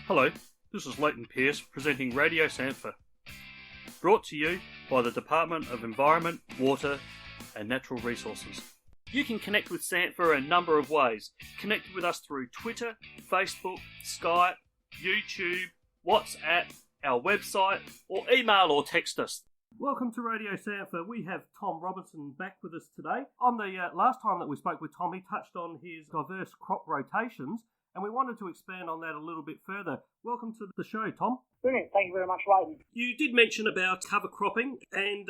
Hello, this is Leighton Pearce presenting Radio Sampfer, brought to you by the Department of Environment, Water and Natural Resources. You can connect with Sampfer a number of ways. Connect with us through Twitter, Facebook, Skype, YouTube, WhatsApp, our website, or email or text us. Welcome to Radio Sampfer. We have Tom Robertson back with us today. On the last time that we spoke with Tom, he touched on his diverse crop rotations, and we wanted to expand on that a little bit further. Welcome to the show, Tom. Brilliant. Thank you very much, Leighton. You did mention about cover cropping, and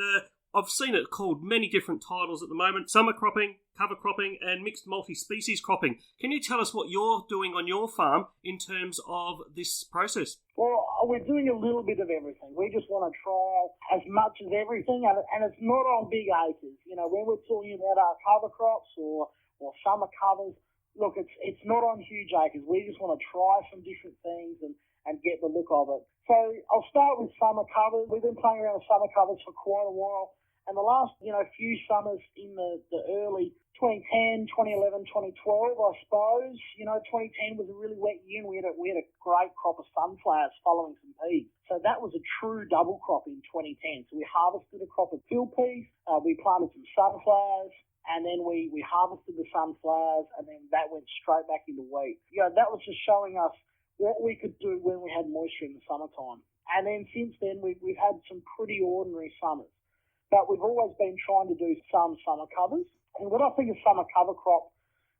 I've seen it called many different titles at the moment: summer cropping, cover cropping, and mixed multi-species cropping. Can you tell us what you're doing on your farm in terms of this process? Well, we're doing a little bit of everything. We just want to try as much as everything, and it's not on big acres. You know, when we're talking about our cover crops or summer covers, look, it's not on huge acres. We just want to try some different things and get the look of it. So I'll start with summer covers. We've been playing around with summer covers for quite a while. And the last, few summers in the early 2010, 2011, 2012, I suppose, 2010 was a really wet year and we had a great crop of sunflowers following some peas. So that was a true double crop in 2010. So we harvested a crop of field peas, we planted some sunflowers, and then we harvested the sunflowers, and then that went straight back into wheat. That was just showing us what we could do when we had moisture in the summertime. And then since then, we've had some pretty ordinary summers. But we've always been trying to do some summer covers. And what I think a summer cover crop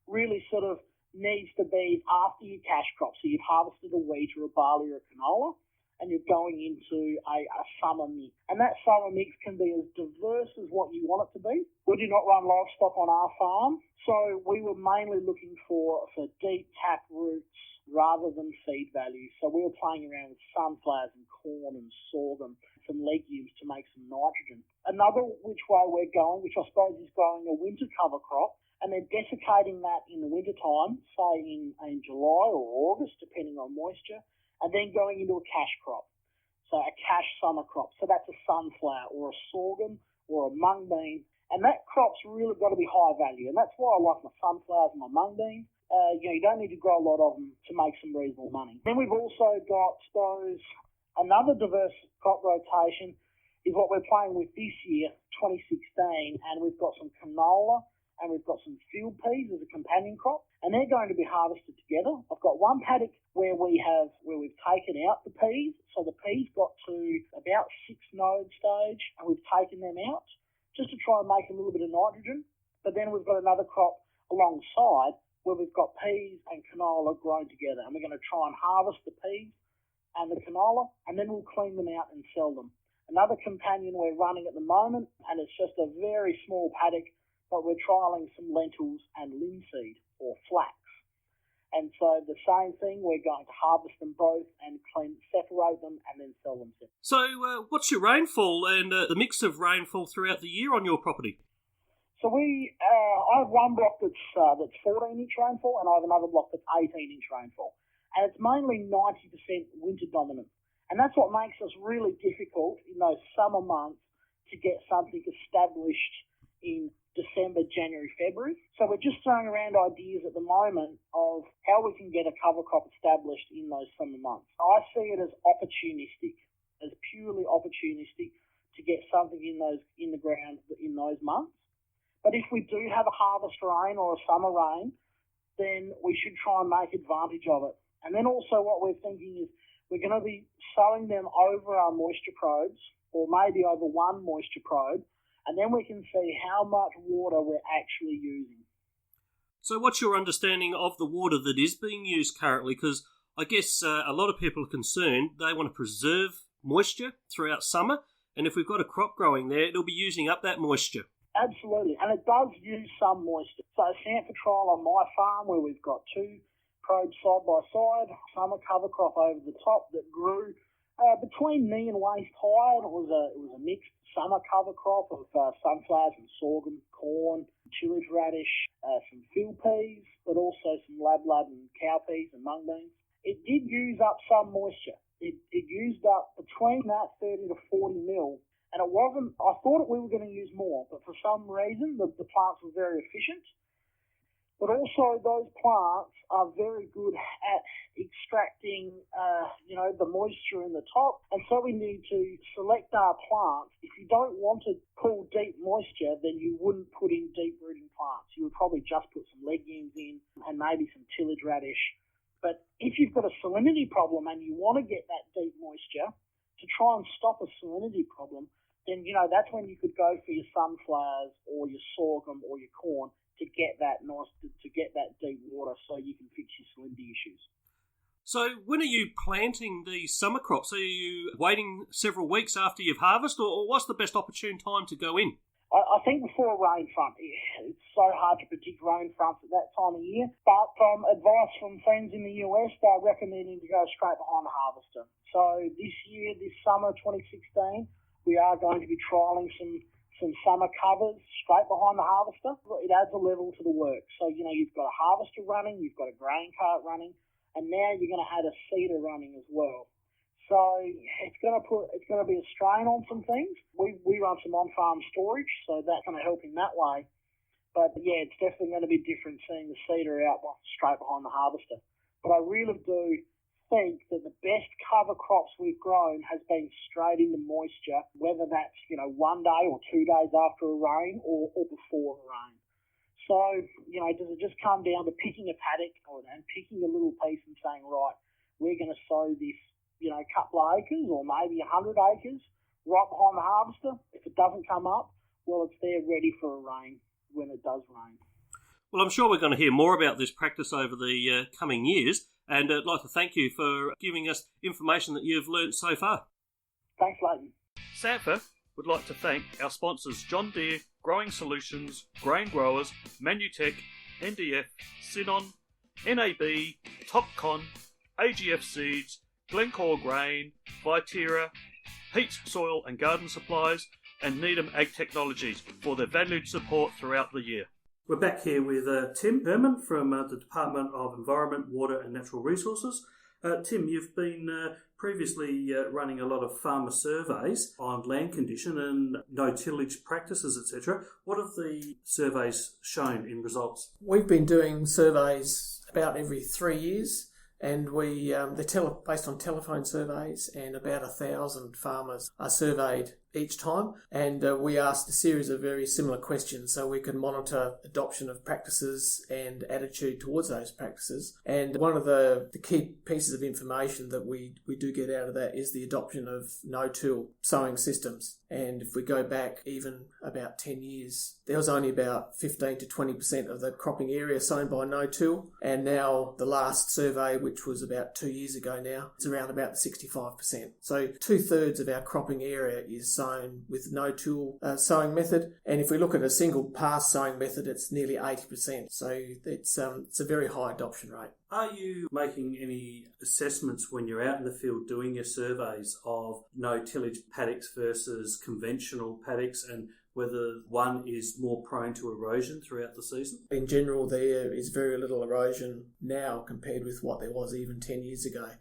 really sort of needs to be after your cash crop. So you've harvested a wheat or a barley or a canola, and you're going into a summer mix. And that summer mix can be as diverse as what you want it to be. We do not run livestock on our farm, so we were mainly looking for deep tap roots rather than seed value. So we were playing around with sunflowers and corn and sorghum, some legumes to make some nitrogen. Another which way we're going, which I suppose is growing a winter cover crop, and then desiccating that in the winter time, say in July or August, depending on moisture, and then going into a cash crop, so a cash summer crop. So that's a sunflower or a sorghum or a mung bean, and that crop's really got to be high value, and that's why I like my sunflowers and my mung beans. You don't need to grow a lot of them to make some reasonable money. Then we've also got, another diverse crop rotation is what we're playing with this year, 2016, and we've got some canola and we've got some field peas as a companion crop, and they're going to be harvested together. I've got one paddock where we've taken out the peas, so the peas got to about 6 node stage, and we've taken them out just to try and make a little bit of nitrogen. But then we've got another crop alongside where we've got peas and canola grown together, and we're going to try and harvest the peas and the canola, and then we'll clean them out and sell them. Another companion we're running at the moment, and it's just a very small paddock, but we're trialling some lentils and linseed or flax. And so the same thing, we're going to harvest them both and separate them and then sell them. So what's your rainfall and the mix of rainfall throughout the year on your property? So I have one block that's 14-inch rainfall, and I have another block that's 18-inch rainfall. And it's mainly 90% winter dominant. And that's what makes us really difficult in those summer months to get something established in December, January, February. So we're just throwing around ideas at the moment of how we can get a cover crop established in those summer months. I see it as opportunistic, as purely opportunistic to get something in the ground in those months. But if we do have a harvest rain or a summer rain, then we should try and make advantage of it. And then also what we're thinking is we're going to be sowing them over our moisture probes, or maybe over one moisture probe, and then we can see how much water we're actually using. So what's your understanding of the water that is being used currently? Because I guess a lot of people are concerned. They want to preserve moisture throughout summer, and if we've got a crop growing there, it'll be using up that moisture. Absolutely, and it does use some moisture. So a Sampfer trial on my farm where we've got 2 probes side by side, summer cover crop over the top that grew between knee and waist high, and it was a mixed summer cover crop of sunflowers and sorghum, corn, tillage radish, some field peas, but also some lab and cowpeas and mung beans. It did use up some moisture. It used up between that 30 to 40 mil, and it wasn't. I thought we were going to use more, but for some reason the plants were very efficient. But also those plants are very good at extracting, the moisture in the top. And so we need to select our plants. If you don't want to pull deep moisture, then you wouldn't put in deep rooting plants. You would probably just put some legumes in and maybe some tillage radish. But if you've got a salinity problem and you want to get that deep moisture to try and stop a salinity problem, then, that's when you could go for your sunflowers or your sorghum or your corn to get that deep water so you can fix your salinity issues. So when are you planting these summer crops? Are you waiting several weeks after you've harvested, or what's the best opportune time to go in? I think before a rain front. It's so hard to predict rain fronts at that time of year. But from advice from friends in the US, they're recommending to go straight behind the harvester. So this year, this summer 2016, we are going to be trialling some summer covers straight behind the harvester. It adds a level to the work. So, you've got a harvester running, you've got a grain cart running, and now you're going to have a seeder running as well. So it's going to be a strain on some things. We run some on-farm storage, so that's going to help in that way. But yeah, it's definitely going to be different seeing the seeder out straight behind the harvester. But I really do think that the best cover crops we've grown has been straight into moisture, whether that's 1 day or 2 days after a rain or before a rain. So, does it just come down to picking a paddock and picking a little piece and saying, right, we're going to sow this, couple of acres or maybe 100 acres right behind the harvester? If it doesn't come up, well, it's there ready for a rain when it does rain. Well, I'm sure we're going to hear more about this practice over the coming years, and I'd like to thank you for giving us information that you've learnt so far. Thanks, Leighton. Sanfa would like to thank our sponsors John Deere, Growing Solutions, Grain Growers, Manutech, NDF, Sinon, NAB, Topcon, AGF Seeds, Glencore Grain, Viterra, Pete's Soil and Garden Supplies, and Needham Ag Technologies for their valued support throughout the year. We're back here with Tim Berman from the Department of Environment, Water and Natural Resources. Tim, you've been previously running a lot of farmer surveys on land condition and no tillage practices, etc. What have the surveys shown in results? We've been doing surveys about every 3 years, and they're based on telephone surveys, and about 1,000 farmers are surveyed each time, and we asked a series of very similar questions so we can monitor adoption of practices and attitude towards those practices. And one of the key pieces of information that we do get out of that is the adoption of no-till sowing systems. And if we go back even about 10 years, there was only about 15 to 20% of the cropping area sown by no-till, and now the last survey, which was about 2 years ago now, it's around about 65%. So 2/3 of our cropping area is sown with no-till sowing method, and if we look at a single pass sowing method, it's nearly 80%. So it's a very high adoption rate. Are you making any assessments when you're out in the field doing your surveys of no-tillage paddocks versus conventional paddocks, and whether one is more prone to erosion throughout the season? In general, there is very little erosion now compared with what there was even 10 years ago.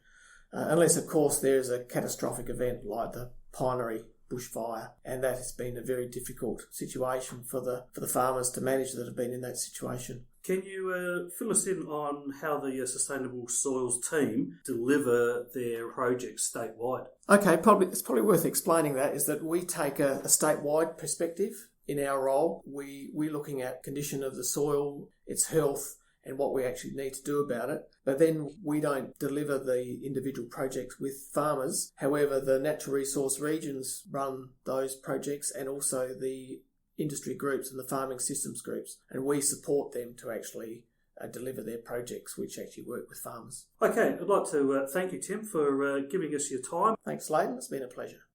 Unless, of course, there's a catastrophic event like the Pinery bushfire, and that has been a very difficult situation for the farmers to manage that have been in that situation. Can you fill us in on how the Sustainable Soils team deliver their projects statewide? Okay, it's probably worth explaining that is that we take a statewide perspective in our role. We're looking at condition of the soil, its health, and what we actually need to do about it. But then we don't deliver the individual projects with farmers. However, the natural resource regions run those projects, and also the industry groups and the farming systems groups, and we support them to actually deliver their projects, which actually work with farmers. Okay, I'd like to thank you, Tim, for giving us your time. Thanks, Leighton. It's been a pleasure.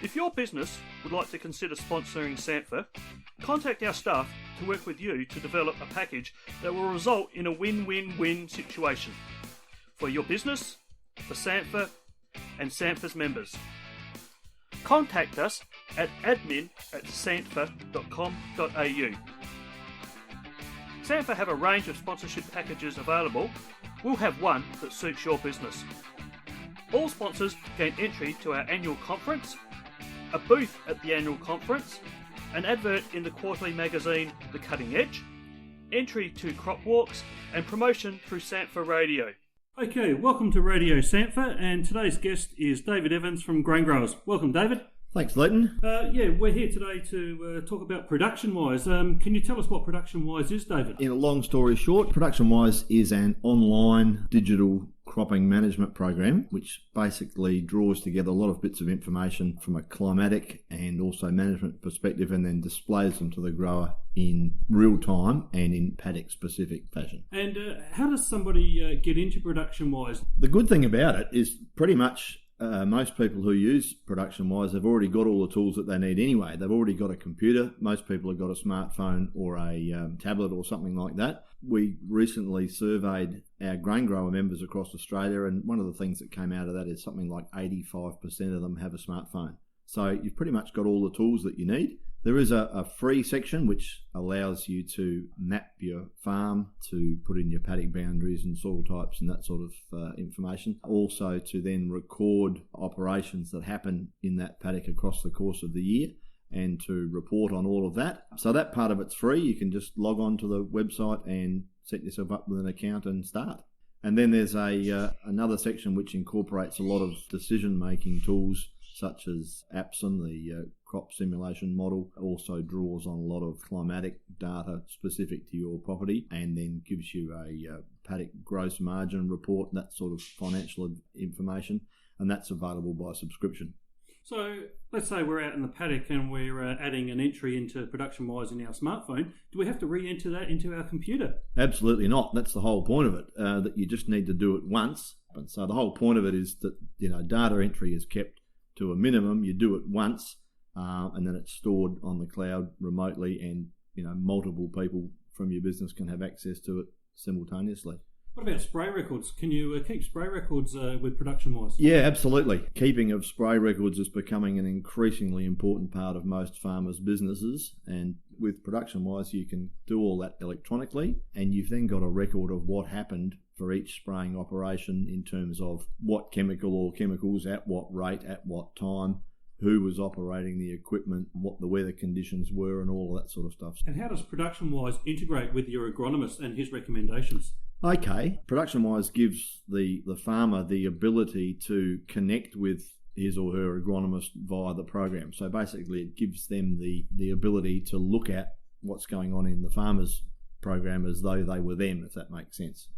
If your business would like to consider sponsoring Sanfa, contact our staff to work with you to develop a package that will result in a win-win-win situation for your business, for Sanfa, and Sanfa's members. Contact us at admin@sanfa.com.au. Sanfa have a range of sponsorship packages available. We'll have one that suits your business. All sponsors gain entry to our annual conference, a booth at the annual conference, an advert in the quarterly magazine The Cutting Edge, entry to crop walks, and promotion through Sanfa Radio. Okay, welcome to Radio Sanford, and today's guest is David Evans from Grain Growers. Welcome, David. Thanks, Leighton. We're here today to talk about Production Wise. Can you tell us what Production Wise is, David? In a long story short, Production Wise is an online digital cropping management program which basically draws together a lot of bits of information from a climatic and also management perspective and then displays them to the grower in real time and in paddock specific fashion. And how does somebody get into Production Wise? The good thing about it is pretty much most people who use Production Wise have already got all the tools that they need anyway. They've already got a computer. Most people have got a smartphone or a tablet or something like that. We recently surveyed our grain grower members across Australia, and one of the things that came out of that is something like 85% of them have a smartphone. So you've pretty much got all the tools that you need. There is a free section which allows you to map your farm, to put in your paddock boundaries and soil types and that sort of information. Also to then record operations that happen in that paddock across the course of the year and to report on all of that. So that part of it's free. You can just log on to the website and set yourself up with an account and start. And then there's another section which incorporates a lot of decision-making tools such as Ep003, the crop simulation model, also draws on a lot of climatic data specific to your property and then gives you a paddock gross margin report, that sort of financial information, and that's available by subscription. So let's say we're out in the paddock and we're adding an entry into Production Wise in our smartphone. Do we have to re-enter that into our computer? Absolutely not. That's the whole point of it, that you just need to do it once. And so the whole point of it is that data entry is kept to a minimum. You do it once and then it's stored on the cloud remotely, and multiple people from your business can have access to it simultaneously. What about spray records? Can you keep spray records with Production Wise? Yeah, absolutely. Keeping of spray records is becoming an increasingly important part of most farmers' businesses, and with Production Wise you can do all that electronically, and you've then got a record of what happened for each spraying operation in terms of what chemical or chemicals, at what rate, at what time, who was operating the equipment, what the weather conditions were, and all of that sort of stuff. And how does Production Wise integrate with your agronomist and his recommendations? Okay, Production Wise gives the farmer the ability to connect with his or her agronomist via the program. So basically it gives them the ability to look at what's going on in the farmer's program as though they were them, if that makes sense.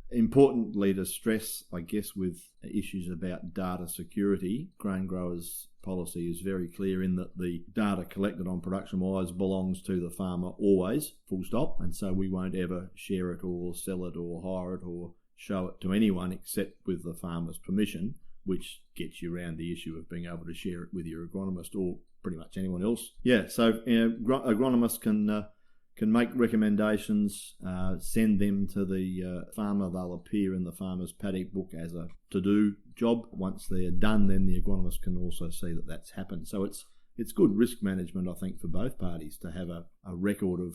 Importantly to stress, I guess, with issues about data security, Grain Growers' policy is very clear in that the data collected on Production Wise belongs to the farmer always, full stop, and so we won't ever share it or sell it or hire it or show it to anyone except with the farmer's permission, which gets you around the issue of being able to share it with your agronomist or pretty much anyone else. Yeah, so agronomists can make recommendations, send them to the farmer. They'll appear in the farmer's paddock book as a to-do job. Once they're done, then the agronomist can also see that that's happened. So it's good risk management, I think, for both parties to have a record of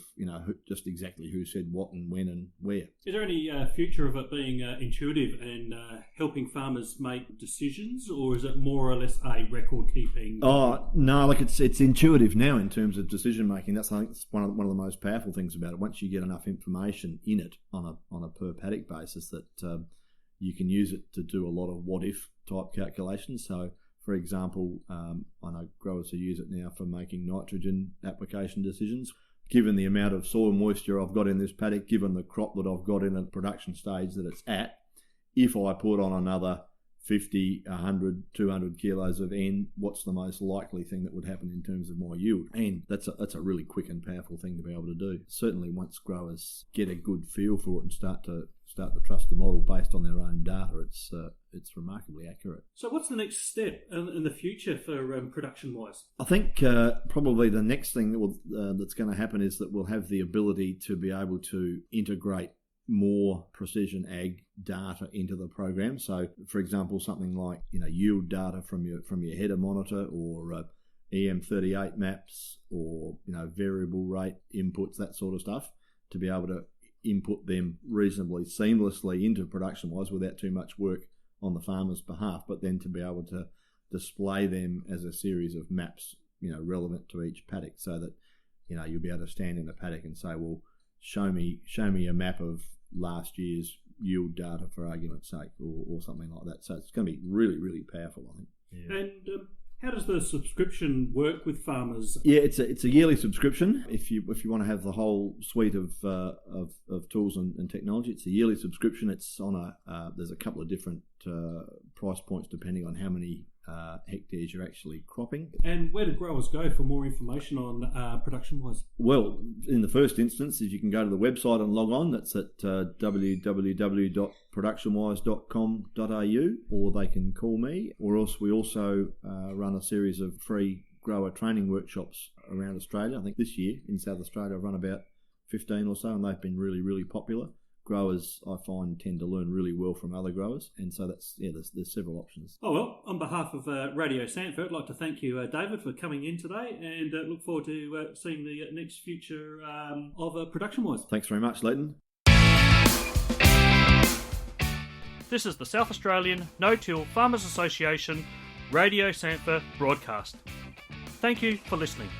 just exactly who said what and when and where. Is there any future of it being intuitive and helping farmers make decisions, or is it more or less a record keeping? Oh no, like it's intuitive now in terms of decision making. I think that's one of the most powerful things about it. Once you get enough information in it on a per paddock basis, that you can use it to do a lot of what if type calculations. So, for example, I know growers who use it now for making nitrogen application decisions. Given the amount of soil moisture I've got in this paddock, given the crop that I've got in a production stage that it's at, if I put on another 50, 100, 200 kilos of N, what's the most likely thing that would happen in terms of my yield? And that's a really quick and powerful thing to be able to do. Certainly once growers get a good feel for it and start to trust the model based on their own data, it's remarkably accurate. So what's the next step in the future for Production Wise? I think probably the next thing that's going to happen is that we'll have the ability to be able to integrate more precision ag data into the program. So, for example, something like yield data from your header monitor, or EM38 maps, or variable rate inputs, that sort of stuff, to be able to input them reasonably seamlessly into Production Wise without too much work on the farmer's behalf, but then to be able to display them as a series of maps, relevant to each paddock, so that you'll be able to stand in a paddock and say, well, show me a map of last year's yield data, for argument's sake, or something like that. So it's going to be really, really powerful, I think. Yeah. And how does the subscription work with farmers? Yeah, it's a yearly subscription. If you want to have the whole suite of tools and technology, it's a yearly subscription. It's on there's a couple of different price points depending on how many hectares you're actually cropping. And where do growers go for more information on Production Wise? Well, in the first instance, if you can go to the website and log on, that's at www.productionwise.com.au, or they can call me, or else we also run a series of free grower training workshops around Australia. I think this year in South Australia I've run about 15 or so, and they've been really, really popular. Growers, I find, tend to learn really well from other growers, and so there's several options. Oh, well, on behalf of Radio Sanford, I'd like to thank you, David, for coming in today, and look forward to seeing the next future of Production Wise. Thanks very much, Leighton. This is the South Australian No-Till Farmers Association Radio Sanford broadcast. Thank you for listening.